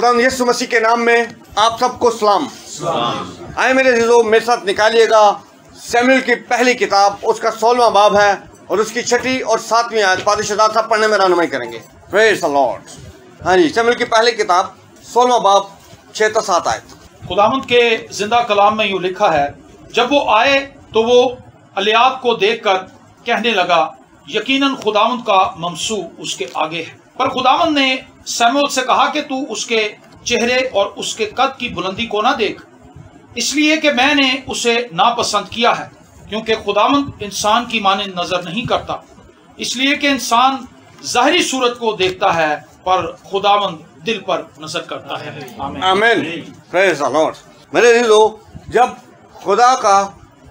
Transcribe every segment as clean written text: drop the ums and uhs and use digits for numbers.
खुदा यीशु मसीह के नाम में आप सबको सलाम। आए मेरे अज़ीज़ों, मेरे साथ निकालिएगा शमूएल की पहली किताब, उसका 16वां बाब है और उसकी 6ठी और 7वीं आयत। पादरी शहजाद साहब पढ़ने में रहनुमाई करेंगे। Praise the Lord. हाँ जी, शमूएल की पहली किताब 16वां बाब 6 से 7 आयत। खुदावंद के जिंदा कलाम में यूँ लिखा है, जब वो आए तो वो एलियाब को देखकर कहने लगा, यकीनन खुदावंद का ममसू उसके आगे है। पर खुदावंद ने शमूएल से कहा कि तू उसके चेहरे और उसके कद की बुलंदी को ना देख, इसलिए कि मैंने उसे नापसंद किया है, क्योंकि खुदावंद इंसान की माने नजर नहीं करता, इसलिए कि इंसान जाहिरी सूरत को देखता है पर खुदावंद दिल पर नजर करता है। आमीन। Praise the Lord. मेरे अज़ीज़ों, जब खुदा का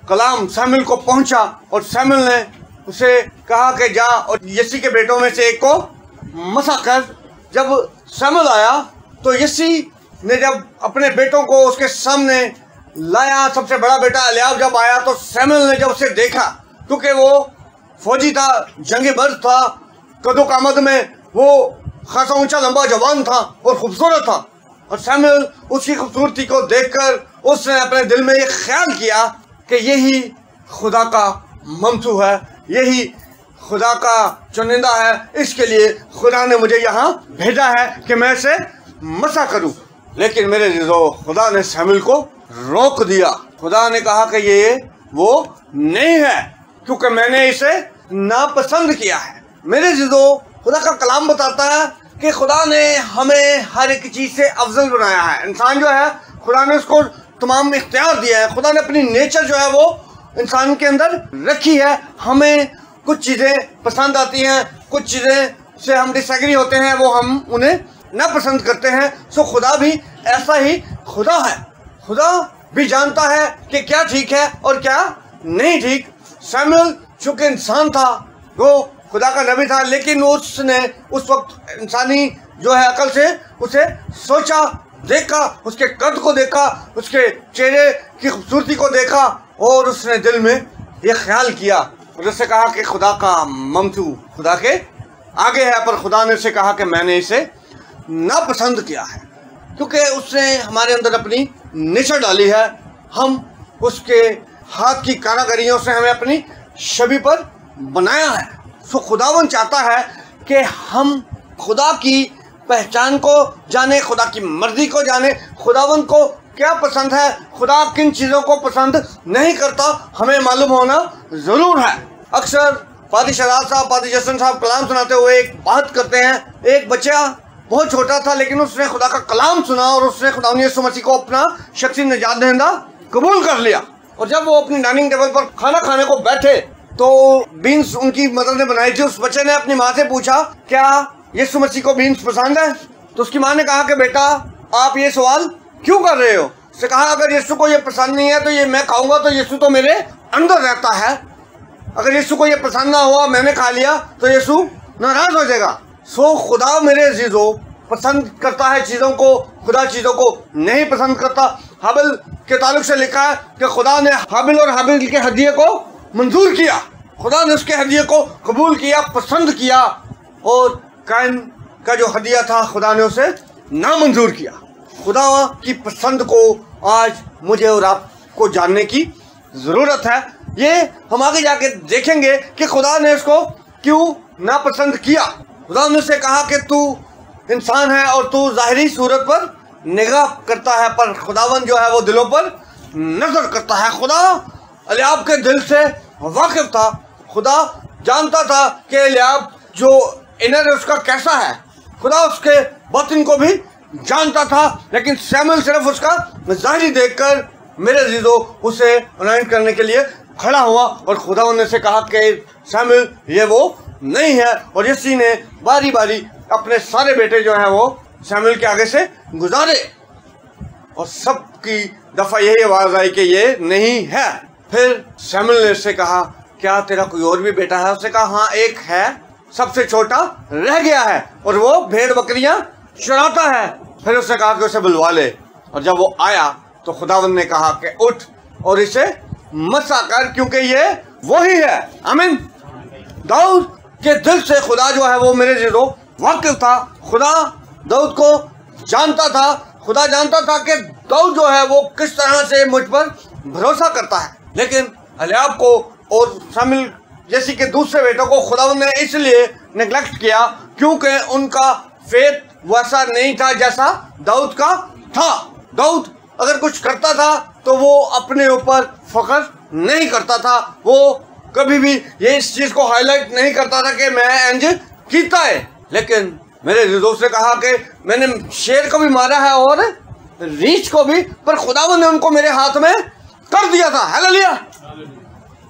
कलाम शमूएल को पहुंचा और शमूएल ने उसे कहा कि जा और यिशै के बेटों में से एक को मसा कर, जब शमूएल आया तो यिशै ने जब अपने बेटों को उसके सामने लाया, सबसे बड़ा बेटा एलियाब जब आया तो शमूएल ने जब उसे देखा, क्योंकि वो फौजी था, जंगी मर्द था, कदो कामद में वो खासा ऊंचा लंबा जवान था और खूबसूरत था, और शमूएल उसकी खूबसूरती को देखकर उसने अपने दिल में ये ख्याल किया कि यही खुदा का ममसू है, यही खुदा का चुनिंदा है, इसके लिए खुदा ने मुझे यहाँ भेजा है कि मैं इसे मसा करूं। लेकिन मेरे अज़ीज़ों, खुदा ने शमूएल को रोक दिया। खुदा ने कहा कि ये वो नहीं है, क्योंकि मैंने इसे नापसंद किया है। मेरे अज़ीज़ों, खुदा का कलाम बताता है कि खुदा ने हमें हर एक चीज़ से अफजल बनाया है। इंसान जो है, खुदा ने उसको तमाम इख्तियार दिया है। खुदा ने अपनी नेचर जो है वो इंसान के अंदर रखी है। हमें कुछ चीज़ें पसंद आती हैं, कुछ चीज़ें से हम डिसएग्री होते हैं, वो हम उन्हें नापसंद करते हैं। सो खुदा भी ऐसा ही खुदा है। खुदा भी जानता है कि क्या ठीक है और क्या नहीं ठीक। शमूएल चूँकि इंसान था, वो खुदा का नबी था, लेकिन उसने उस वक्त इंसानी जो है अकल से उसे सोचा, देखा, उसके कद को देखा, उसके चेहरे की खूबसूरती को देखा और उसने दिल में ये ख्याल किया और उससे कहा कि खुदा का ममसू खुदा के आगे है। पर खुदा ने उसे कहा कि मैंने इसे नापसंद किया है, क्योंकि उसने हमारे अंदर अपनी नेचर डाली है। हम उसके हाथ की कारीगरियों से हमें अपनी छवि पर बनाया है। सो खुदावन चाहता है कि हम खुदा की पहचान को जाने, खुदा की मर्जी को जाने, खुदावन को क्या पसंद है, खुदा किन चीज़ों को पसंद नहीं करता, हमें मालूम होना ज़रूर है। अक्सर पादरी शहजाद साहब, पादरी जसन साहब कलाम सुनाते हुए एक बात करते हैं। एक बच्चा बहुत छोटा था, लेकिन उसने खुदा का कलाम सुना और उसने खुदा यीशु मसीह को अपना शख्सी निजात दहिंदा कबूल कर लिया। और जब वो अपनी डाइनिंग टेबल पर खाना खाने को बैठे तो बीन्स उनकी मदर ने बनाई थी। उस बच्चे ने अपनी माँ से पूछा, क्या यीशु मसीह को बीन्स पसंद है? तो उसकी माँ ने कहा कि बेटा, आप ये सवाल क्यों कर रहे हो? उसने कहा, अगर यीशु को ये पसंद नहीं है तो ये मैं खाऊंगा तो यीशु तो मेरे अंदर रहता है। अगर यीशु को ये पसंद ना हुआ, मैंने खा लिया, तो यीशु नाराज हो जाएगा। सो खुदा मेरे अज़ीज़ों पसंद करता है चीज़ों को, खुदा चीज़ों को नहीं पसंद करता। हाबिल के ताल्लुक से लिखा है कि खुदा ने हाबिल और हाबिल के हदिये को मंजूर किया। खुदा ने उसके हदिये को कबूल किया, पसंद किया, और काइन का जो हदिया था खुदा ने उसे नामंजूर किया। खुदा की पसंद को आज मुझे और आपको जानने की ज़रूरत है। ये हम आगे जाके देखेंगे कि खुदा ने उसको क्यों नापसंद किया। खुदा ने उसे कहा कि तू इंसान है और तू ज़ाहिरी सूरत पर निगाह करता है, पर खुदावन जो है वो दिलों पर नजर करता है। खुदा एलियाब के दिल से वाकिफ था। खुदा जानता था कि एलियाब जो इनर है उसका कैसा है। खुदा उसके बातिन को भी जानता था, लेकिन शमूएल सिर्फ उसका ज़ाहिरी देखकर मेरे अज़ीज़ों उसे अनाइंट करने के लिए खड़ा हुआ और खुदा ने से कहा कि शमूएल ये वो नहीं है। और यिशै ने बारी बारी अपने सारे बेटे जो हैं वो शमूएल के आगे से गुजारे और सबकी दफ़ा यही आवाज़ आई कि ये नहीं है। फिर शमूएल ने उससे कहा, क्या तेरा कोई और भी बेटा है? उसने कहा, हाँ एक है, सबसे छोटा रह गया है और वो भेड़ बकरियां चराता है। फिर उसने कहा कि उसे बुलवा ले। और जब वो आया तो खुदावंद ने कहा कि उठ और इसे मसा कर, क्योंकि ये वही है। आमीन। दाऊद के दिल से खुदा जो है वो मेरे अज़ीज़ों वाकिफ था। खुदा दाऊद को जानता था, खुदा जानता था कि दाऊद जो है वो किस तरह से मुझ पर भरोसा करता है। लेकिन एलियाब को और शामिल जैसी के दूसरे बेटों को खुदावंद ने इसलिए नेग्लेक्ट किया क्योंकि उनका फेथ वैसा नहीं था जैसा दाऊद का था। दाऊद अगर कुछ करता था तो वो अपने ऊपर फख्र नहीं करता था, वो कभी भी ये इस चीज को हाईलाइट नहीं करता था कि मैं इंज कीता है। लेकिन मेरे दोस्त ने कहा कि मैंने शेर को भी मारा है और रीछ को भी, पर खुदावंद ने उनको मेरे हाथ में कर दिया था। हालेलुया।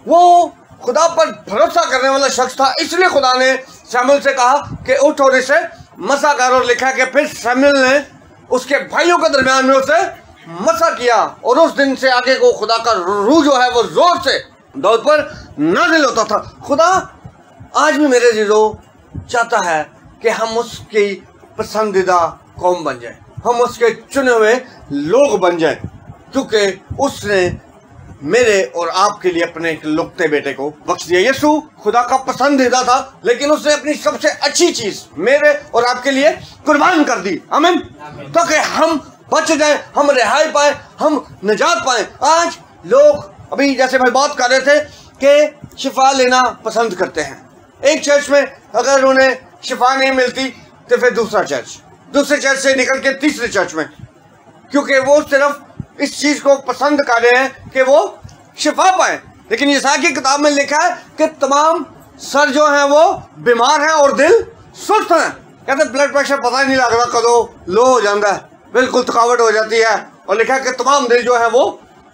वो खुदा पर भरोसा करने वाला शख्स था, इसलिए खुदा ने शमूएल से कहा कि उठ और इसे मसा कर। और लिखा कि फिर शमूएल ने उसके भाइयों के दरमियान में उसे मसा किया और उस दिन से आगे को खुदा का रूह जो है वो जोर से दाऊद पर नाज़िल होता था। खुदा आज भी मेरे अज़ीज़ों चाहता है कि हम उसकी पसंदीदा कौम बन जाए, हम उसके चुने हुए लोग बन जाए, क्योंकि उसने मेरे और आपके लिए अपने एक लुकते बेटे को बख्श दिया। यीशु खुदा का पसंदीदा था, लेकिन उसने अपनी सबसे अच्छी चीज मेरे और आपके लिए कुर्बान कर दी। आमीन। ताकि हम बच जाए, हम रिहाई पाए, हम निजात पाए। आज लोग अभी जैसे भाई बात कर रहे थे कि शिफा लेना पसंद करते हैं। एक चर्च में अगर उन्हें शिफा नहीं मिलती तो फिर दूसरे चर्च से निकल के तीसरे चर्च में, क्योंकि वो सिर्फ इस चीज को पसंद कर रहे हैं कि वो शिफा पाए। लेकिन यशायाह की किताब में लिखा है कि तमाम सर जो हैं वो बीमार हैं और दिल सुस्त हैं। कहते ब्लड प्रेशर पता ही नहीं लगता कदों लो हो जाता है, बिल्कुल थकावट हो जाती है। और लिखा है कि तमाम दिल जो है वो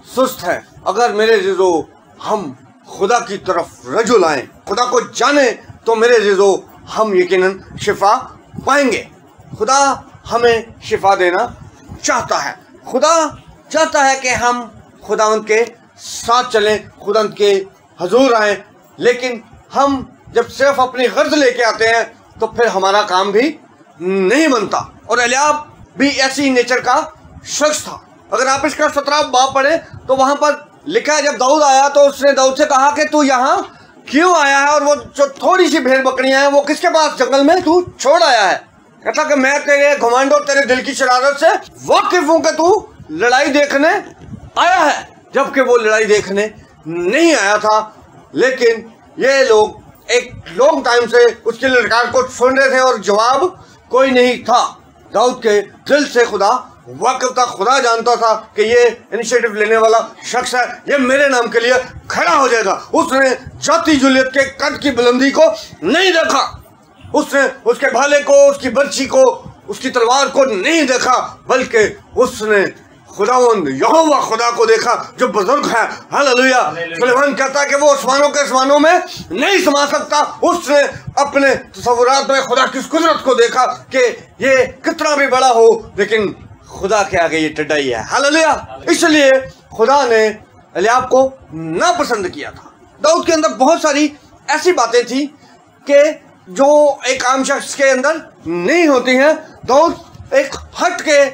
सुस्त है। अगर मेरे अज़ीज़ों हम खुदा की तरफ रजू लाएं, खुदा को जाने, तो मेरे अज़ीज़ों हम यकीनन शिफा पाएंगे। खुदा हमें शिफा देना चाहता है। खुदा चाहता है कि हम खुदावंद के साथ चलें, खुदावंद के हजूर आएं। लेकिन हम जब सिर्फ अपनी गर्ज लेके आते हैं तो फिर हमारा काम भी नहीं बनता। और एलियाब भी ऐसी नेचर का शख्स था। अगर आप इसका 17 बाब पढ़े तो वहां पर लिखा है, जब दाऊद आया तो उसने दाऊद से कहा कि तू यहाँ क्यों आया है, और वो जो थोड़ी सी भेड़ बकरियां हैं वो किसके पास जंगल में तू छोड़ आया है। कहता कि मैं तेरे घमंड और तेरे दिल की शरारत से वाकिफ हूं कि तू लड़ाई देखने आया है, जबकि वो लड़ाई देखने नहीं आया था। लेकिन ये लोग एक लॉन्ग टाइम से उसकी ललकार को सुन रहे थे और जवाब कोई नहीं था। दाऊद के दिल से खुदा वाकिफ था, खुदा जानता था कि ये इनिशिएटिव लेने वाला शख्स है, ये मेरे नाम के लिए खड़ा हो जाएगा। उसने जाती जूलियत के कद की बुलंदी को नहीं देखा, उसने उसके भाले को, उसकी बर्छी को, उसकी तलवार को नहीं देखा, बल्कि उसने खुदावंद यहोवा खुदा को देखा जो बुजुर्ग है। हालेलुया। सुलेमान कहता है कि वो आसमानों के आसमानों में नहीं समा सकता। उसने अपने तसव्वुरात में खुदा की कुदरत को देखा कि ये कितना भी बड़ा हो, लेकिन खुदा के आगे ये टिड्डा ही है। हालेलुया। इसलिए खुदा ने एलियाब को नापसंद किया था। दाऊद के अंदर बहुत सारी ऐसी बातें थी कि जो एक आम शख्स के अंदर नहीं होती हैं। दाऊद एक हट के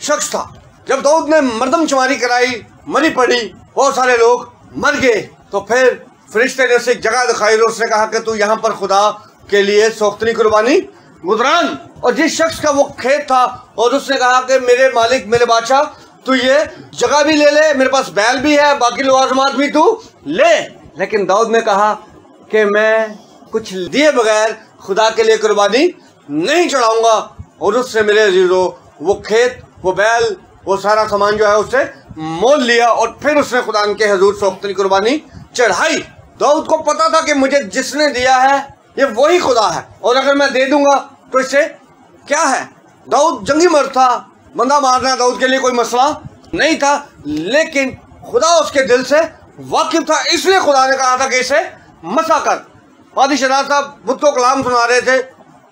शख्स था। जब दाऊद ने मर्दमशुमारी कराई, मरी पड़ी, बहुत सारे लोग मर गए, तो फिर फरिश्ते ने उसे एक जगह दिखाई और उसने कहा कि तू यहाँ पर खुदा के लिए सोख्तनी कुर्बानी गुजरान। और जिस शख्स का वो खेत था और उसने कहा कि मेरे मालिक, मेरे बादशाह, तू ये जगह भी ले ले, मेरे पास बैल भी है, बाकी लवाजमात भी तू ले। लेकिन दाऊद ने कहा कि मैं कुछ दिए बगैर खुदा के लिए कुर्बानी नहीं चढ़ाऊंगा। और उसने मेरे अजीजों वो खेत, वो बैल, वो सारा सामान जो है उससे मोल लिया और फिर उसने खुदा के हजूर सोख्तनी कुर्बानी चढ़ाई। दाऊद को पता था कि मुझे जिसने दिया है ये वही खुदा है, और अगर मैं दे दूंगा तो इससे क्या है। दाऊद जंगी मर्द था, बंदा मारना दाऊद के लिए कोई मसला नहीं था, लेकिन खुदा उसके दिल से वाकिफ था। इसलिए खुदा ने कहा था कि इसे मसा कर। वादी शराज साहब बुत को कलाम सुना रहे थे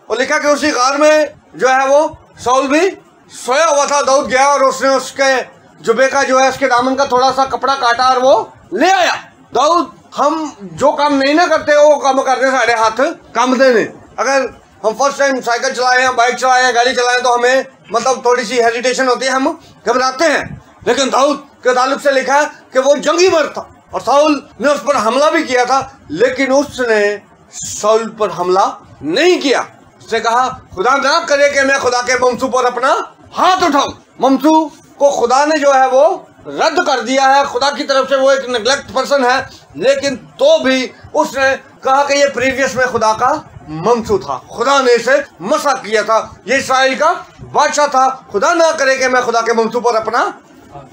और लिखा कि उसी गार में जो है वो साउल भी सोया हुआ था। दाऊद गया और उसने उसके जुबे का जो है उसके दामन का थोड़ा सा कपड़ा काटा और वो ले आया। दाऊद हम जो काम नहीं ना करते वो काम करते साढ़े हाथ काम देने। अगर हम फर्स्ट टाइम साइकिल चलाए हैं, बाइक चलाए हैं, गाड़ी चलाएं तो हमें मतलब थोड़ी सी हेजिटेशन होती है, हम घबराते हैं। लेकिन दाऊद के ताल्लुक से लिखा है कि वो जंगी मर्द था और साउल ने उस पर हमला भी किया था, लेकिन उसने साउल पर हमला नहीं किया। उसने कहा खुदा ना करे कि मैं खुदा के मंसूब पर अपना हाथ उठाओ। ममसू को खुदा ने जो है वो रद्द कर दिया है, खुदा की तरफ से वो एक नेग्लेक्ट पर्सन है, लेकिन तो भी उसने कहा कि ये प्रीवियस में खुदा का ममसू था, खुदा ने इसे मसा किया था, ये इस्राइल का बादशाह था, खुदा ना करे कि मैं खुदा के ममसू पर अपना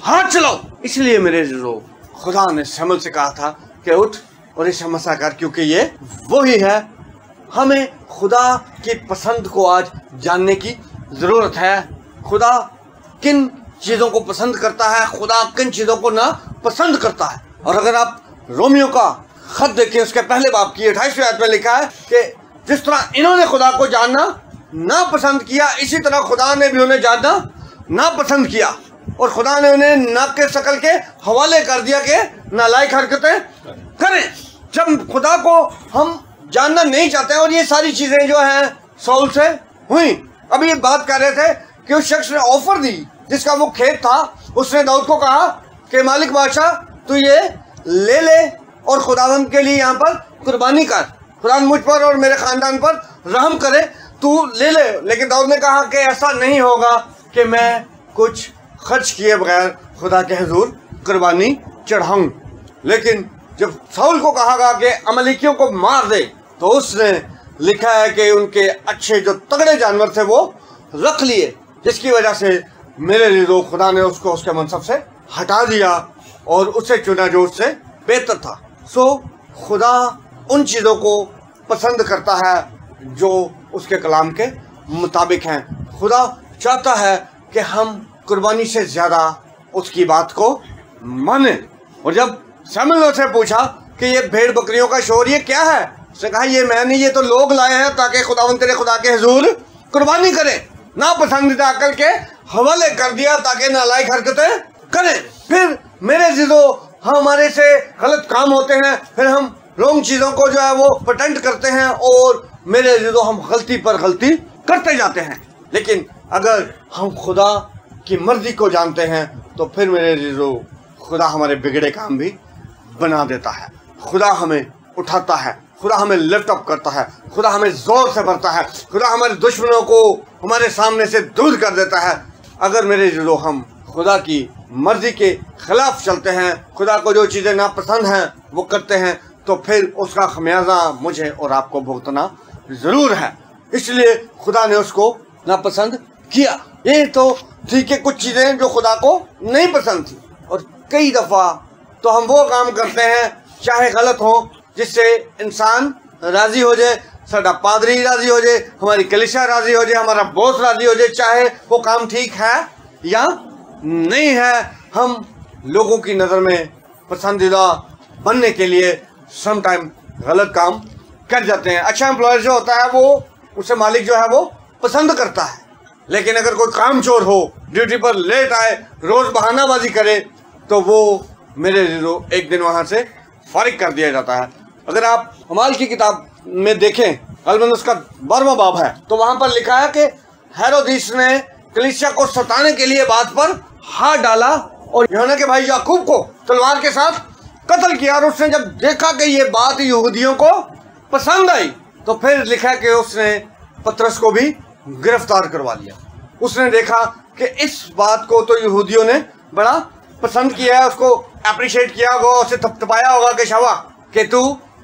हाथ चलाऊं। इसलिए मेरे जो खुदा ने शमूएल से कहा था कि उठ और इसे मसा कर, क्योंकि ये वही है। हमें खुदा की पसंद को आज जानने की जरूरत है। खुदा किन चीजों को पसंद करता है, खुदा किन चीजों को ना पसंद करता है। और अगर आप रोमियो का खत देखिए, उसके पहले बाब की 28वें आयत में लिखा है कि जिस तरह इन्होंने खुदा को जानना ना पसंद किया, इसी तरह खुदा ने भी उन्हें जानना ना पसंद किया और खुदा ने उन्हें नाक के शकल के हवाले कर दिया कि नालायक हरकतें करें। जब खुदा को हम जानना नहीं चाहते हैं, और ये सारी चीजें जो हैं साउल से हुई। अभी ये बात कर रहे थे कि उस शख्स ने ऑफर दी जिसका वो खेत था, उसने दाऊद को कहा कि मालिक बादशाह तू ये ले ले और खुदावंद के लिए यहाँ पर कुर्बानी कर, खुदा मुझ पर और मेरे खानदान पर रहम करे, तू ले ले। लेकिन दाऊद ने कहा कि ऐसा नहीं होगा कि मैं कुछ खर्च किए बगैर खुदा के हुजूर कुर्बानी चढ़ाऊं। लेकिन जब साउल को कहा गया कि अमलीकियों को मार दे, तो उसने लिखा है कि उनके अच्छे जो तगड़े जानवर थे वो रख लिए, जिसकी वजह से मेरे लिए खुदा ने उसको उसके मनसब से हटा दिया और उसे चुना जो उससे बेहतर था। सो खुदा उन चीज़ों को पसंद करता है जो उसके कलाम के मुताबिक हैं। खुदा चाहता है कि हम कुर्बानी से ज़्यादा उसकी बात को माने। और जब शमूएल से पूछा कि ये भेड़ बकरियों का शोर ये क्या है, उसने कहा ये मैं नहीं, ये तो लोग लाए हैं ताकि खुदावंद तेरे खुदा के हुजूर कुर्बानी करें। ना पसंदीदा अकल के हवाले कर दिया ताकि नालायक हरकतें करें। फिर मेरे जिदो हमारे से गलत काम होते हैं, फिर हम रॉन्ग चीज़ों को जो है वो पेटेंट करते हैं और मेरे जिदो हम गलती पर गलती करते जाते हैं। लेकिन अगर हम खुदा की मर्जी को जानते हैं तो फिर मेरे जिदो खुदा हमारे बिगड़े काम भी बना देता है, खुदा हमें उठाता है, खुदा हमें लिफ्ट अप करता है, खुदा हमें जोर से भरता है, खुदा हमारे दुश्मनों को हमारे सामने से दूर कर देता है। अगर मेरे जो हम खुदा की मर्जी के खिलाफ चलते हैं, खुदा को जो चीज़ें नापसंद हैं वो करते हैं, तो फिर उसका खमियाजा मुझे और आपको भुगतना ज़रूर है। इसलिए खुदा ने उसको नापसंद किया। ये तो ठीक है, कुछ चीज़ें जो खुदा को नहीं पसंद थी, और कई दफ़ा तो हम वो काम करते हैं चाहे गलत हो जिससे इंसान राज़ी हो जाए, साडा पादरी राज़ी हो जाए, हमारी कलीसिया राज़ी हो जाए, हमारा बॉस राज़ी हो जाए, चाहे वो काम ठीक है या नहीं है। हम लोगों की नज़र में पसंदीदा बनने के लिए सम टाइम गलत काम कर जाते हैं। अच्छा एम्प्लॉयर जो होता है वो उसे मालिक जो है वो पसंद करता है, लेकिन अगर कोई काम चोर हो, ड्यूटी पर लेट आए, रोज़ बहानाबाजी करे, तो वो मेरे एक दिन वहाँ से फारिग कर दिया जाता है। अगर आप हमाल की किताब में देखें, अलमन उसका 12वां बाब है, तो वहाँ पर लिखा है कि हेरोदिस ने कलीसिया को सताने के लिए बात पर हाथ डाला और यूहन्ना के भाई याकूब को तलवार के साथ कत्ल किया। और उसने जब देखा कि ये बात यहूदियों को पसंद आई, तो फिर लिखा कि उसने पतरस को भी गिरफ्तार करवा लिया। उसने देखा कि इस बात को तो यहूदियों ने बड़ा पसंद किया है, उसको अप्रिशिएट किया होगा, उसे थपथपाया होगा कि शाबाश कि तू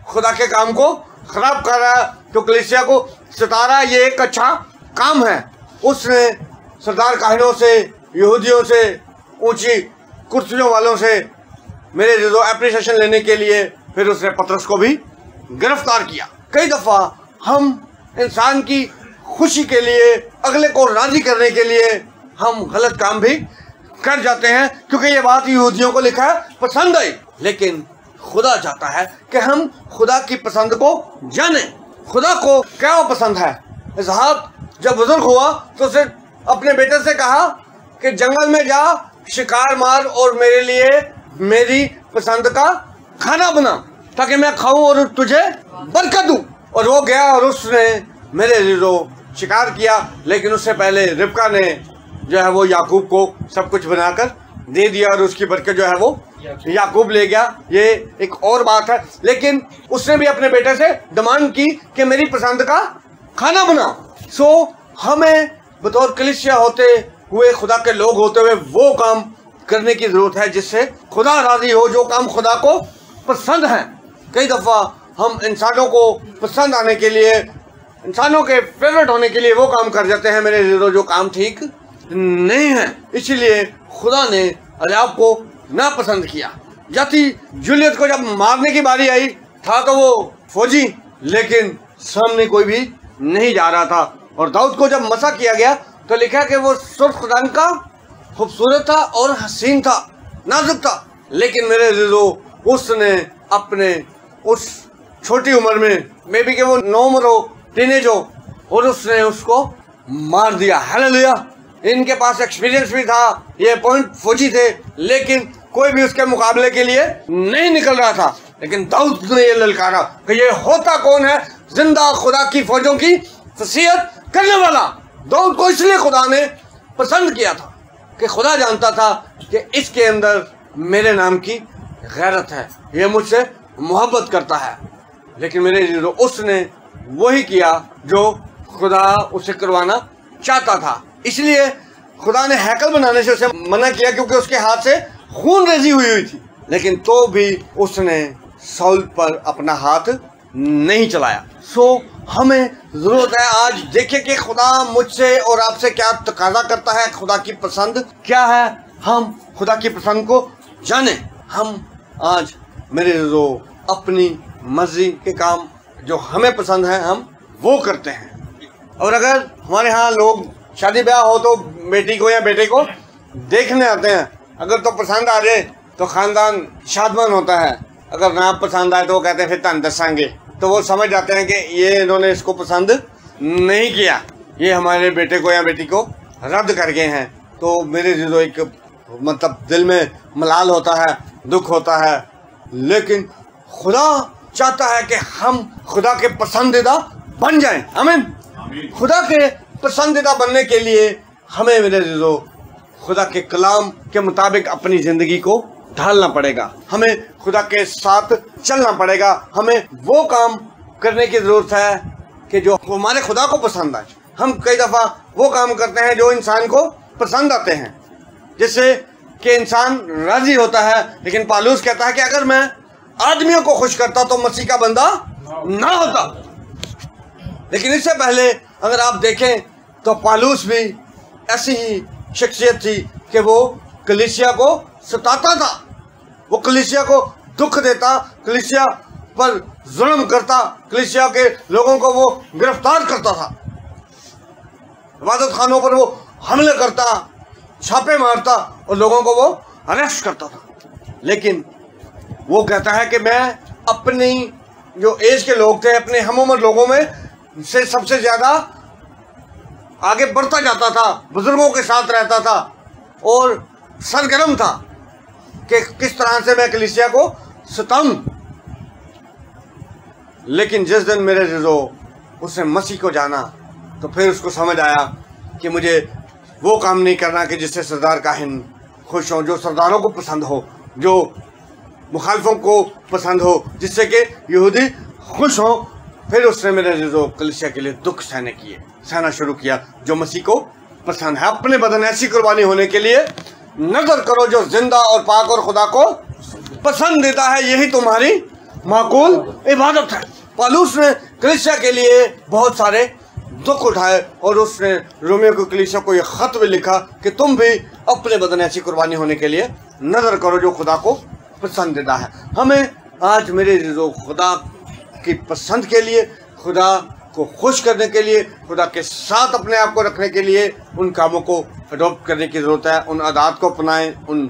खुदा के काम को खराब कर रहा है, तो कलीसिया को सता रहा है, ये एक अच्छा काम है। उसने सरदार काहिनों से, यहूदियों से, ऊंची कुर्सियों वालों से मेरे जो एप्रिसिएशन लेने के लिए फिर उसने पतरस को भी गिरफ्तार किया। कई दफ़ा हम इंसान की खुशी के लिए, अगले को राज़ी करने के लिए हम गलत काम भी कर जाते हैं, क्योंकि ये बात यहूदियों को लिखा है पसंद आई। लेकिन खुदा चाहता है कि हम खुदा की पसंद को जाने। खुदा को क्या पसंद है। इसहाक जब बुजुर्ग हुआ तो उसे अपने बेटे से कहा कि जंगल में जा, शिकार मार और मेरे लिए मेरी पसंद का खाना बना ताकि मैं खाऊं और तुझे बरकत दूं। और वो गया और उसने मेरे लिए शिकार किया, लेकिन उससे पहले रिबका ने जो है वो याकूब को सब कुछ बनाकर दे दिया और उसकी बरकत जो है वो याकूब ले गया। ये एक और बात है। लेकिन उसने भी अपने बेटे से डिमांड की कि मेरी पसंद का खाना बनाओ। सो हमें बतौर कलीसिया होते हुए खुदा के लोग होते हुए वो काम करने की जरूरत है जिससे खुदा राजी हो, जो काम खुदा को पसंद है। कई दफ़ा हम इंसानों को पसंद आने के लिए, इंसानों के फेवरेट होने के लिए वो काम कर जाते हैं मेरे जो काम ठीक नहीं है। इसीलिए खुदा ने अलियाब को नापसंद किया। जाती जूलियत को जब मारने की बारी आई था तो वो फौजी, लेकिन सामने कोई भी नहीं जा रहा था। और दाऊद को जब मसा किया गया तो लिखा कि वो सुर्ख रंग का, खूबसूरत था और हसीन था, नाजुक था, लेकिन मेरे अज़ीज़ों उसने अपने उस छोटी उम्र में, मे बी के वो 9 उम्र हो, टीनेज हो, और उसने उसको मार दिया। हालेलुया। इनके पास एक्सपीरियंस भी था, ये पॉइंट फौजी थे, लेकिन कोई भी उसके मुकाबले के लिए नहीं निकल रहा था। लेकिन दाऊद ने ये ललकारा कि ये होता कौन है, जिंदा खुदा की फौजों की तस्वीर करने वाला। दाऊद को इसलिए खुदा ने पसंद किया था कि खुदा जानता था कि इसके अंदर मेरे नाम की गैरत है, ये मुझसे मोहब्बत करता है। लेकिन मेरे उसने वही किया जो खुदा उसे करवाना चाहता था। इसलिए खुदा ने हैकल बनाने से उसे मना किया, क्योंकि उसके हाथ से खून रेजी हुई थी। लेकिन तो भी उसने साउल पर अपना हाथ नहीं चलाया। सो हमें जरूरत है आज देखें कि खुदा मुझसे और आपसे क्या तकाजा करता है, खुदा की पसंद क्या है, हम खुदा की पसंद को जाने। हम आज मेरे जो अपनी मर्जी के काम जो हमें पसंद है हम वो करते हैं। और अगर हमारे यहाँ लोग शादी ब्याह हो तो बेटी को या बेटे को देखने आते हैं, अगर तो पसंद आ जाए तो खानदान शादमान होता है, अगर ना पसंद आए तो वो कहते हैं फिर तन दसांगे। तो वो समझ जाते हैं कि ये इन्होंने इसको पसंद नहीं किया, ये हमारे बेटे को या बेटी को रद्द कर गए हैं। तो मेरे जो एक मतलब दिल में मलाल होता है, दुख होता है। लेकिन खुदा चाहता है कि हम खुदा के पसंदीदा बन जाएं। आमीन। खुदा के पसंदीदा बनने के लिए हमें मेरे जो खुदा के कलाम के मुताबिक अपनी ज़िंदगी को ढालना पड़ेगा, हमें खुदा के साथ चलना पड़ेगा। हमें वो काम करने की ज़रूरत है कि जो हमारे खुदा को पसंद आए। हम कई दफ़ा वो काम करते हैं जो इंसान को पसंद आते हैं, जिससे कि इंसान राज़ी होता है। लेकिन पालूस कहता है कि अगर मैं आदमियों को खुश करता तो मसीह का बंदा ना होता। लेकिन इससे पहले अगर आप देखें तो पालूस भी ऐसी ही शख्सियत थी कि वो कलीसिया को सताता था, वो कलीसिया को दुख देता, कलीसिया पर जुल्म करता, कलीसिया के लोगों को वो गिरफ्तार करता था, इबादत खानों पर वो हमले करता, छापे मारता और लोगों को वो अरेस्ट करता था। लेकिन वो कहता है कि मैं अपनी जो एज के लोग थे, अपने हम उम्र लोगों में से सबसे ज़्यादा आगे बढ़ता जाता था, बुजुर्गों के साथ रहता था और सरगर्म था कि किस तरह से मैं कलीसिया को सताऊं। लेकिन जिस दिन मेरे जो उसने मसीह को जाना तो फिर उसको समझ आया कि मुझे वो काम नहीं करना कि जिससे सरदार काहिन खुश हो, जो सरदारों को पसंद हो, जो मुखालफों को पसंद हो, जिससे कि यहूदी खुश हो। फिर उसने मेरे जो कलीसिया के लिए दुख सहना शुरू किया जो मसीह को पसंद है। अपने बदन ऐसी कुर्बानी होने के लिए नजर करो जो जिंदा और पाक और खुदा को पसंद देता है, यही तुम्हारी माकूल इबादत है। पालूस ने कलीसिया के लिए बहुत सारे दुख उठाए और उसने रोमियो को कलीसिया को यह खत भी लिखा कि तुम भी अपने बदन ऐसी कुर्बानी होने के लिए नजर करो जो खुदा को पसंदीदा है। हमें आज मेरे जो खुदा की पसंद के लिए, खुदा को खुश करने के लिए, खुदा के साथ अपने आप को रखने के लिए उन कामों को अडॉप्ट करने की ज़रूरत है। उन आदात को अपनाएं, उन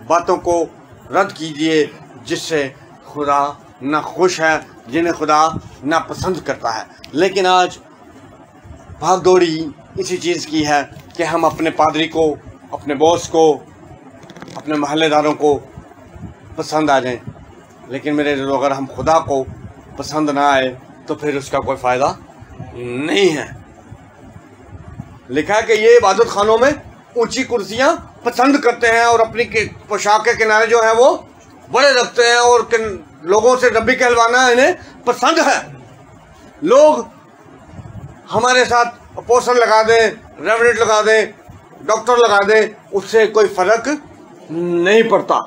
बातों को रद्द कीजिए जिससे खुदा ना खुश है, जिन्हें खुदा ना पसंद करता है। लेकिन आज भाग दौड़ी इसी चीज़ की है कि हम अपने पादरी को, अपने बॉस को, अपने महल्लेदारों को पसंद आ जाएं। लेकिन मेरे जो अगर हम खुदा को पसंद ना आए तो फिर उसका कोई फ़ायदा नहीं है। लिखा है कि ये इबादत खानों में ऊंची कुर्सियां पसंद करते हैं और अपनी पोशाक के किनारे जो है वो बड़े रखते हैं और लोगों से रब्बी कहलवाना इन्हें पसंद है। लोग हमारे साथ पोस्टर लगा दें, रेवरेंट लगा दें, डॉक्टर लगा दे, उससे कोई फर्क नहीं पड़ता।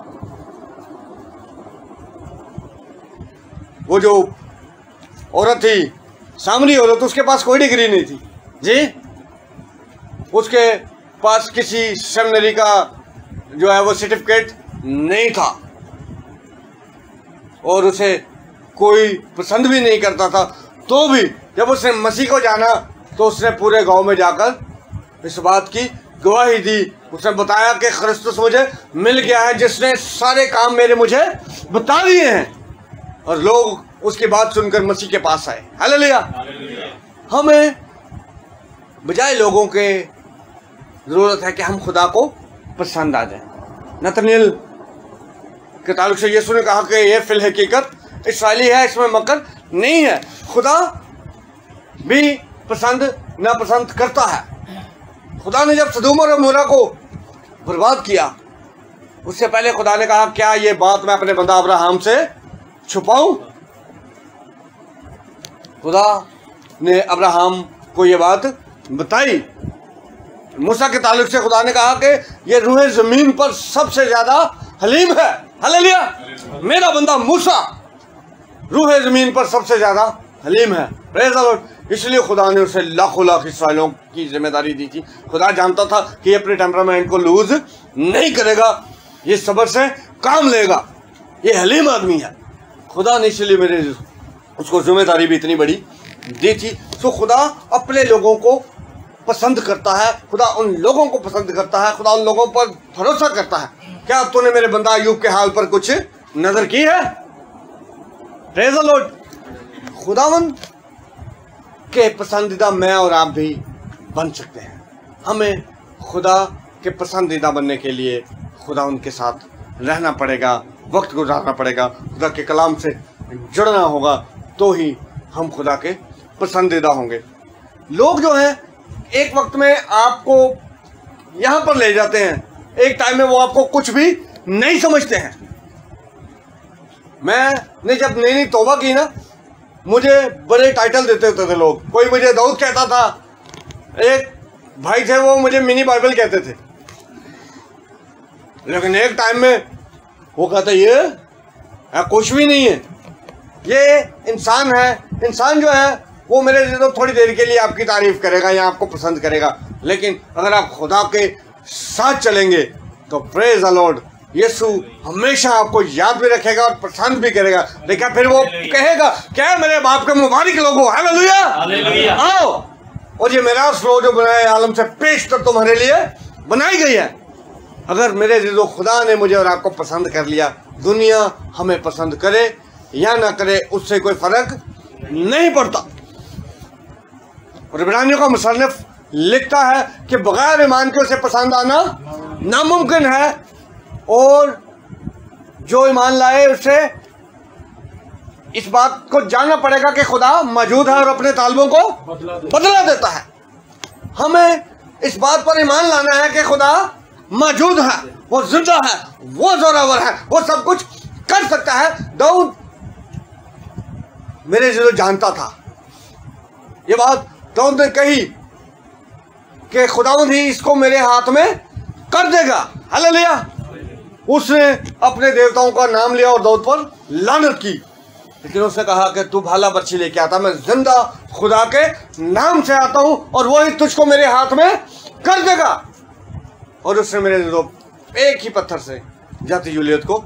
वो जो औरत थी, सामरी औरत, उसके पास कोई डिग्री नहीं थी जी, उसके पास किसी सेमिनरी का जो है वो सर्टिफिकेट नहीं था, और उसे कोई पसंद भी नहीं करता था। तो भी जब उसने मसीह को जाना तो उसने पूरे गांव में जाकर इस बात की गवाही दी। उसने बताया कि क्रिस्तुस मुझे मिल गया है, जिसने सारे काम मेरे मुझे बता दिए हैं, और लोग उसकी बात सुनकर मसीह के पास आए। हालेलुया। हमें बजाय लोगों के जरूरत है कि हम खुदा को पसंद आ जाए। नतनएल के ताल्लुक से यीशु ने कहा कि यह फिल हकीकत इस्राएली है, इसमें मकर नहीं है। खुदा भी पसंद नापसंद करता है। खुदा ने जब सदोम और अमोरा को बर्बाद किया, उससे पहले खुदा ने कहा, क्या ये बात मैं अपने बंदा अब्राहम से छुपाऊं? खुदा ने अब्राहम को ये बात बताई। मूसा के ताल्लुक से खुदा ने कहा कि ये रूह जमीन पर सबसे ज्यादा हलीम है। हालेलुया। मेरा बंदा मूसा रूह जमीन पर सबसे ज्यादा हलीम है। Praise the Lord. इसलिए खुदा ने उसे लाखों लाख इस्राएलियों की जिम्मेदारी दी थी। खुदा जानता था कि ये अपने टेम्परामेंट को लूज नहीं करेगा, ये सब्र से काम लेगा, ये हलीम आदमी है। खुदा ने इसलिए मेरे उसको जिम्मेदारी भी इतनी बड़ी दी थी। तो खुदा अपने लोगों को पसंद करता है, खुदा उन लोगों को पसंद करता है, खुदा उन लोगों पर भरोसा करता है। क्या तूने मेरे बंदा अय्यूब के हाल पर कुछ नजर की है? Praise the Lord. खुदावंद के पसंदीदा मैं और आप भी बन सकते हैं। हमें खुदा के पसंदीदा बनने के लिए खुदा उनके साथ रहना पड़ेगा, वक्त गुजारना पड़ेगा, खुदा के कलाम से जुड़ना होगा, तो ही हम खुदा के पसंदीदा होंगे। लोग जो हैं एक वक्त में आपको यहाँ पर ले जाते हैं, एक टाइम में वो आपको कुछ भी नहीं समझते हैं। मैंने जब नई नई तौबा की ना, मुझे बड़े टाइटल देते होते थे लोग। कोई मुझे दाऊद कहता था, एक भाई थे वो मुझे मिनी बाइबल कहते थे। लेकिन एक टाइम में वो कहता ये कुछ भी नहीं है, ये इंसान है। इंसान जो है वो मेरे लिए तो थोड़ी देर के लिए आपकी तारीफ करेगा या आपको पसंद करेगा, लेकिन अगर आप खुदा के साथ चलेंगे तो प्रेज द लॉर्ड, यीशु हमेशा आपको याद भी रखेगा और पसंद भी करेगा। लेकिन फिर वो कहेगा, क्या मेरे बाप के मुबारक लोगो, हालेलुया, आओ, और ये मेरा स्लो जो बनाए आलम से पेश कर तुम्हारे लिए बनाई गई है। अगर मेरे दिलो खुदा ने मुझे और आपको पसंद कर लिया, दुनिया हमें पसंद करे या ना करे उससे कोई फर्क नहीं पड़ता। और इब्रानियों का मुसन्निफ लिखता है कि बगैर ईमान के उसे पसंद आना नामुमकिन है, और जो ईमान लाए उसे इस बात को जानना पड़ेगा कि खुदा मौजूद है और अपने तालबों को बदला देता है। हमें इस बात पर ईमान लाना है कि खुदा मौजूद है, वो जिंदा है, वो जोरावर है, वो सब कुछ कर सकता है। दाऊद मेरे दिल जानता था ये बात, दाऊद ने कही कि खुदावंद ही इसको मेरे हाथ में कर देगा। हालेलुया। उसने अपने देवताओं का नाम लिया और दाऊद पर लानत की, लेकिन उसने कहा कि तू भाला बर्छी लेके आता, मैं जिंदा खुदा के नाम से आता हूं और वो ही तुझको मेरे हाथ में कर देगा। और उसने मेरे एक ही पत्थर से जाती जूलियत को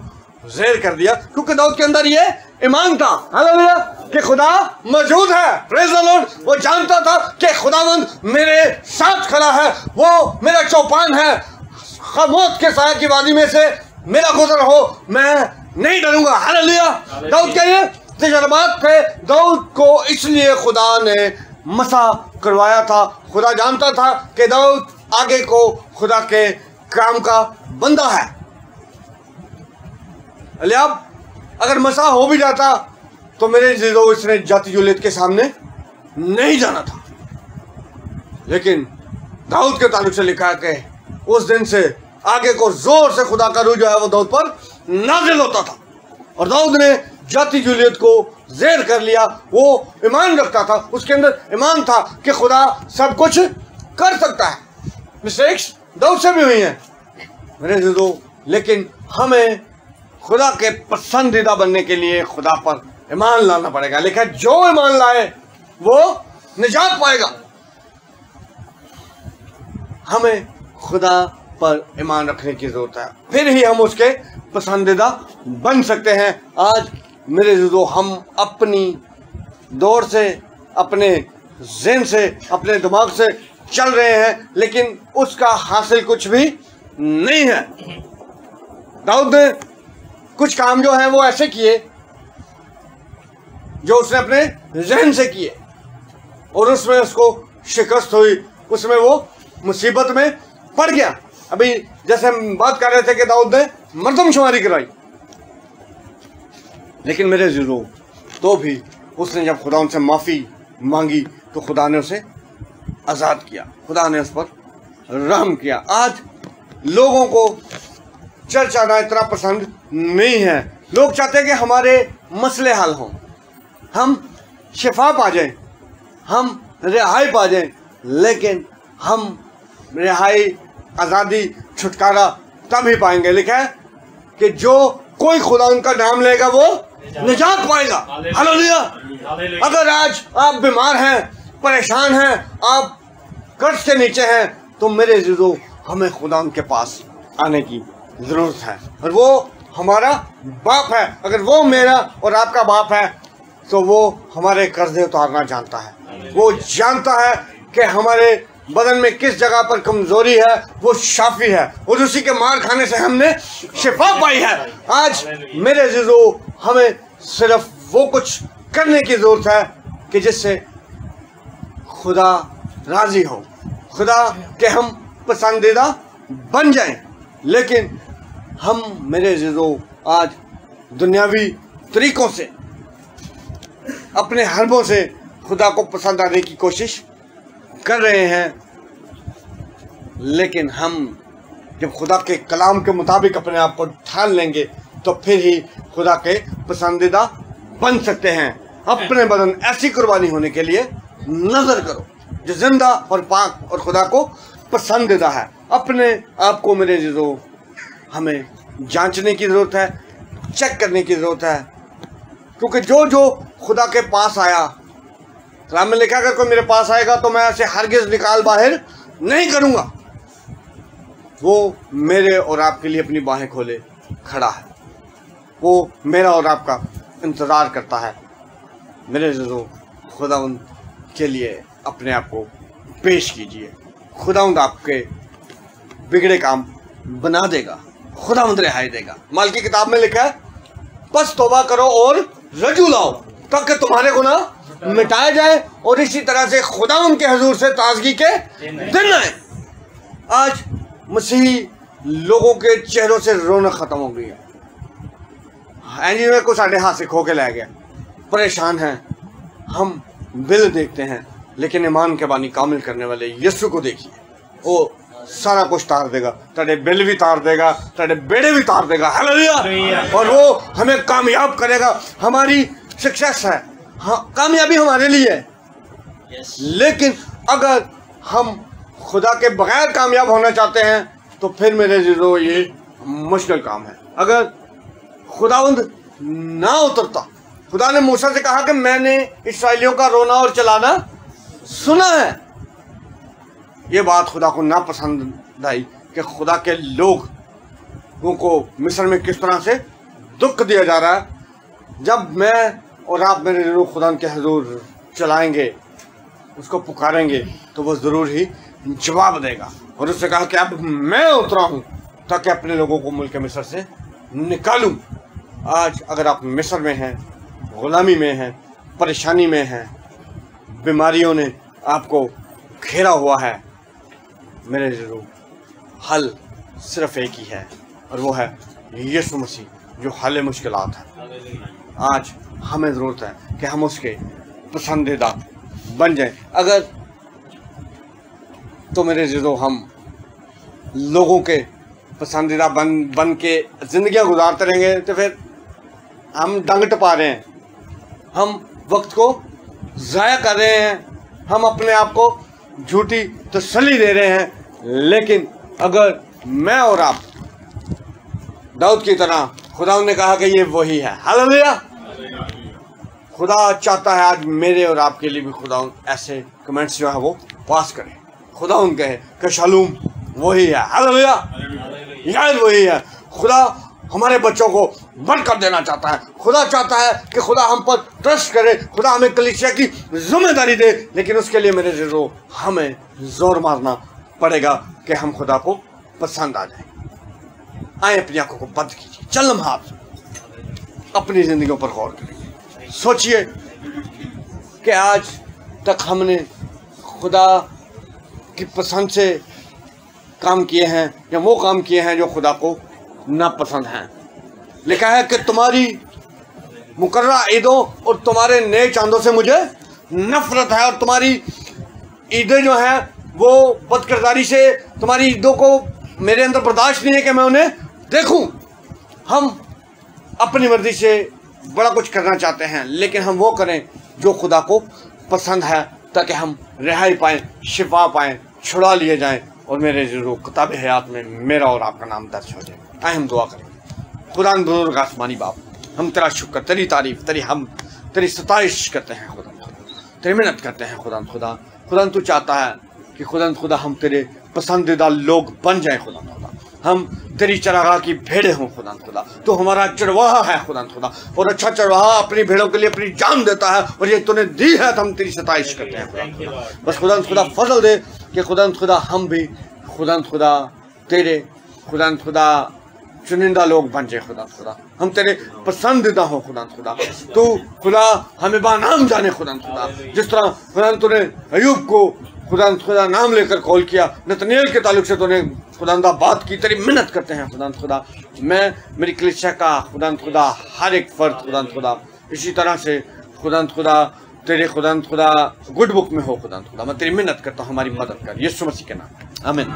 ज़ेर कर दिया, क्योंकि दाऊद के अंदर ये ईमान था, हालेलुया, कि खुदा मौजूद है। Praise the Lord. वो जानता था कि खुदावंद मेरे साथ खड़ा है, वो मेरा चौपान है, मौत के साया की वादी में से मेरा गुजर हो, मैं नहीं डरूंगा। हालेलुया। दाऊद के ये तजर्बात थे। दाऊद को इसलिए खुदा ने मसा करवाया था। खुदा जानता था कि दाऊद आगे को खुदा के काम का बंदा है। अब अगर मसा हो भी जाता तो मेरे जिलो इसने जाती जुलियत के सामने नहीं जाना था। लेकिन दाऊद के ताल्लुक से लिखा है कि उस दिन से आगे को जोर से खुदा का रूह जो है वो दाऊद पर नाजिल होता था, और दाऊद ने जाती जूलियत को ज़ेर कर लिया। वो ईमान रखता था, उसके अंदर ईमान था कि खुदा सब कुछ कर सकता है। मिस्टेक्स दाऊद से भी हुई हैं मेरे अज़ीज़ों। लेकिन हमें खुदा के पसंदीदा बनने के लिए खुदा पर ईमान लाना पड़ेगा। लेकिन जो ईमान लाए वो निजात पाएगा। हमें खुदा पर ईमान रखने की जरूरत है, फिर ही हम उसके पसंदीदा बन सकते हैं। आज मेरे अज़ीज़ों हम अपनी दौड़ से, अपने ज़हन से, अपने दिमाग से चल रहे हैं, लेकिन उसका हासिल कुछ भी नहीं है। दाऊद ने कुछ काम जो है वो ऐसे किए जो उसने अपने ज़हन से किए और उसमें उसको शिकस्त हुई, उसमें वो मुसीबत में पड़ गया। अभी जैसे हम बात कर रहे थे कि दाऊद ने मर्दमशुमारी कराई, लेकिन मेरे अज़ीज़ों तो भी उसने जब खुदा उनसे माफ़ी मांगी तो खुदा ने उसे आज़ाद किया, खुदा ने उस पर रहम किया। आज लोगों को चर्च आना इतना पसंद नहीं है। लोग चाहते हैं कि हमारे मसले हल हों, हम शिफा पा जाएं, हम रिहाई पा जाएं, लेकिन हम रिहाई, आज़ादी, छुटकारा तब ही पाएंगे। लिखा है कि जो कोई खुदा उनका नाम लेगा वो निजात पाएगा। हालेलुया। अगर आज आप बीमार हैं, परेशान हैं, आप कर्ज के नीचे हैं, तो मेरे अज़ीज़ों हमें खुदा उनके पास आने की ज़रूरत है और वो हमारा बाप है। अगर वो मेरा और आपका बाप है तो वो हमारे कर्जे उतारना जानता है। वो जानता है कि हमारे बदन में किस जगह पर कमजोरी है, वो शाफी है और उसी के मार खाने से हमने शिफा पाई है। आज मेरे अज़ीज़ों हमें सिर्फ वो कुछ करने की ज़रूरत है कि जिससे खुदा राज़ी हो, खुदा के हम पसंदीदा बन जाएं। लेकिन हम मेरे अज़ीज़ों आज दुनियावी तरीकों से, अपने हरबों से खुदा को पसंद आने की कोशिश कर रहे हैं, लेकिन हम जब खुदा के कलाम के मुताबिक अपने आप को ढाल लेंगे तो फिर ही खुदा के पसंदीदा बन सकते हैं। अपने बदन ऐसी कुर्बानी होने के लिए नजर करो जो जिंदा और पाक और खुदा को पसंदीदा है। अपने आप को मेरे अज़ीज़ों हमें जांचने की ज़रूरत है, चेक करने की ज़रूरत है, क्योंकि जो जो खुदा के पास आया, कलाम में लिखा अगर कोई मेरे पास आएगा तो मैं ऐसे हरगिज़ निकाल बाहर नहीं करूँगा। वो मेरे और आपके लिए अपनी बाहें खोले खड़ा है, वो मेरा और आपका इंतज़ार करता है। मेरे अज़ीज़ों खुदावंद के लिए अपने आप को पेश कीजिए, खुदावंद आपके बिगड़े काम बना देगा, खुदावंद रिहाई देगा। माल की किताब में लिखा है बस तौबा करो और रजू लाओ ताकि तुम्हारे गुनाह मिटाए जाए और इसी तरह से खुदावंद के हुजूर से ताजगी के दिन आए। आज मसीही लोगों के चेहरों से रौनक खत्म हो गई है। एनीवे को साढ़े हाथ से खो के लै गया, परेशान हैं। हम बिल देखते हैं, लेकिन ईमान के बानी कामिल करने वाले यीशु को देखिए, वो सारा कुछ तार देगा, तेरे बिल भी तार देगा, तेरे बेड़े भी तार देगा। हालेलुया। और वो हमें कामयाब करेगा। हमारी सक्सेस है, हाँ कामयाबी हमारे लिए है। लेकिन अगर हम खुदा के बगैर कामयाब होना चाहते हैं तो फिर मेरे अज़ीज़ों ये मुश्किल काम है। अगर खुदावंद ना उतरता, खुदा ने मूसा से कहा कि मैंने इस्राएलियों का रोना और चलाना सुना है। ये बात खुदा को ना पसंद आई कि खुदा के लोगों को मिस्र में किस तरह से दुख दिया जा रहा है। जब मैं और आप मेरे रूह खुदा के हुजूर चलाएंगे, उसको पुकारेंगे, तो वो ज़रूर ही जवाब देगा। और उससे कहा कि अब मैं उतरा हूँ ताकि अपने लोगों को मुल्क मिस्र से निकालूं। आज अगर आप मिस्र में हैं, गुलामी में हैं, परेशानी में हैं, बीमारियों ने आपको घेरा हुआ है, मेरे ज़रूर हल सिर्फ एक ही है और वो है यीशु मसीह जो हल मुश्किलात है। आज हमें ज़रूरत है कि हम उसके पसंदीदा बन जाएं। अगर तो मेरे ज़रूर हम लोगों के पसंदीदा बन के ज़िंदगियाँ गुजारते रहेंगे तो फिर हम डंग टपा रहे हैं, हम वक्त को ज़ाया कर रहे हैं, हम अपने आप को झूठी तसल्ली दे रहे हैं। लेकिन अगर मैं और आप दाऊद की तरह, खुदा ने कहा कि ये वही है। हालेलुया। खुदा चाहता है आज मेरे और आपके लिए भी खुदा ऐसे कमेंट्स जो है वो पास करे। खुदा कहे कि शालूम वही है। हालेलुया। याद वही है। खुदा हमारे बच्चों को बरकत देना चाहता है। खुदा चाहता है कि खुदा हम पर ट्रस्ट करे, खुदा हमें कलीसिया की जिम्मेदारी दे, लेकिन उसके लिए मेरे ज़रूर हमें जोर मारना पड़ेगा कि हम खुदा को पसंद आ जाए। आए अपनी आंखों को बंद कीजिए, चल लम्हात अपनी जिंदगियों पर गौर करें। सोचिए कि आज तक हमने खुदा की पसंद से काम किए हैं या वो काम किए हैं जो खुदा को नापसंद हैं। लिखा है कि तुम्हारी मुकर्रर ईदों और तुम्हारे नए चांदों से मुझे नफरत है, और तुम्हारी ईदें जो हैं वो बदकिरदारी से, तुम्हारी ईदों को मेरे अंदर बर्दाश्त नहीं है कि मैं उन्हें देखूं। हम अपनी मर्जी से बड़ा कुछ करना चाहते हैं, लेकिन हम वो करें जो खुदा को पसंद है, ताकि हम रिहाई पाएँ, शिफा पाएँ, छुड़ा लिए जाएं, और मेरे ज़रूर किताब हयात में मेरा और आपका नाम दर्ज हो जाए। आए हम दुआ करें। खुदा बुजुर्ग आसमानी बाप, हम तेरा शुक्र, तेरी तारीफ, तेरी सताइश करते हैं खुदा, तेरी मेहनत करते हैं खुदा। तू चाहता है कि खुदा हम तेरे पसंदीदा लोग बन जाएं खुदा। हम तेरी चरागाह की भेड़ें हों खुदा। तो हमारा चरवाहा है खुदा, और अच्छा चरवाहा अपनी भेड़ों के लिए अपनी जान देता है, और ये तूने दी है तो हम तेरी सताइश करते हैं खुदा। बस खुदा फजल दे कि खुदा हम भी खुदा तेरे खुदा चुनिंदा लोग बन जाए खुदा। हम तेरे पसंदीदा हो खुदा। तू खुदा हमें बानाम जाने खुदा। जिस तरह खुदा तूने अयूब को खुदा नाम लेकर कॉल किया, नतनेल के ताल्लुक से तूने खुदा बात की, तेरी मेहनत करते हैं खुदा। मैं मेरी कलीसिया का खुदा हर एक फर्द खुदा इसी तरह से खुदा तेरे खुदा गुड बुक में हो खुदा। मैं तेरी मेहनत करता हूँ, हमारी मदद कर, यीशु मसीह के नाम, आमीन।